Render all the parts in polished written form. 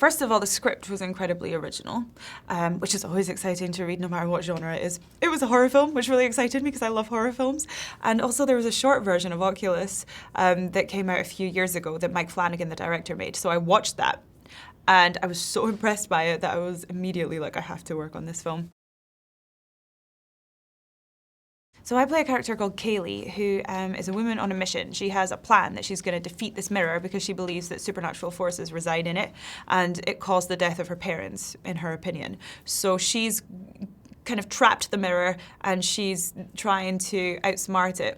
First of all, the script was incredibly original, which is always exciting to read no matter what genre it is. It was a horror film, which really excited me because I love horror films. And also there was a short version of Oculus that came out a few years ago that Mike Flanagan, the director, made. So I watched that and I was so impressed by it that I was immediately like, I have to work on this film. So I play a character called Kaylee, who is a woman on a mission. She has a plan that she's going to defeat this mirror because she believes that supernatural forces reside in it, and it caused the death of her parents, in her opinion. So she's kind of trapped the mirror, and she's trying to outsmart it.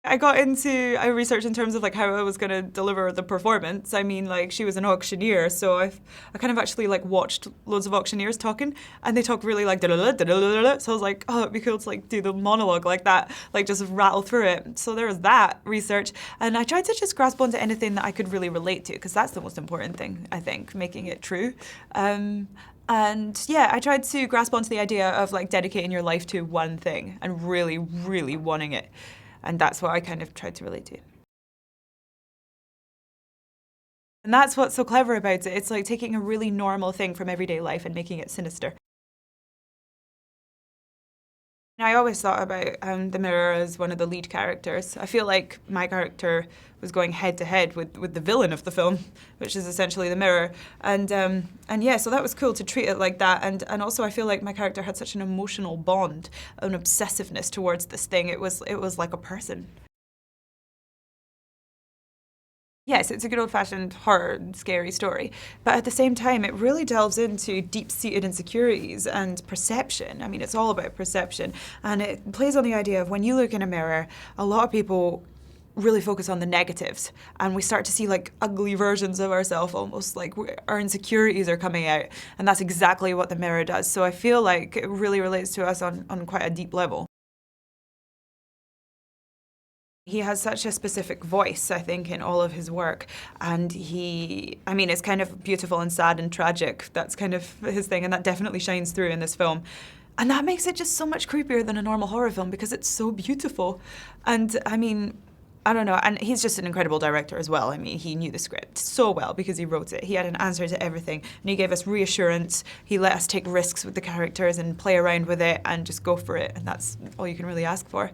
I researched in terms of like how I was going to deliver the performance. I mean, like, she was an auctioneer, so I kind of actually like watched loads of auctioneers talking, and they talk really like da-da-da, da-da-da-da. So I was like, oh, it'd be cool to like do the monologue like that, like just rattle through it. So there was that research, and I tried to just grasp onto anything that I could really relate to, because that's the most important thing, I think, making it true. And yeah, I tried to grasp onto the idea of like dedicating your life to one thing and really, really wanting it. And that's what I kind of tried to relate to. And that's what's so clever about it. It's like taking a really normal thing from everyday life and making it sinister. I always thought about the mirror as one of the lead characters. I feel like my character was going head to head with the villain of the film, which is essentially the mirror. And yeah, so that was cool to treat it like that. And also I feel like my character had such an emotional bond, an obsessiveness towards this thing. It was like a person. Yes, it's a good old-fashioned horror, scary story, but at the same time, it really delves into deep-seated insecurities and perception. I mean, it's all about perception, and it plays on the idea of when you look in a mirror, a lot of people really focus on the negatives, and we start to see like ugly versions of ourselves, almost like our insecurities are coming out, and that's exactly what the mirror does. So I feel like it really relates to us on quite a deep level. He has such a specific voice, I think, in all of his work. And I mean, it's kind of beautiful and sad and tragic. That's kind of his thing, and that definitely shines through in this film. And that makes it just so much creepier than a normal horror film because it's so beautiful. And I mean, I don't know, and he's just an incredible director as well. I mean, he knew the script so well because he wrote it. He had an answer to everything, and he gave us reassurance. He let us take risks with the characters and play around with it and just go for it, and that's all you can really ask for.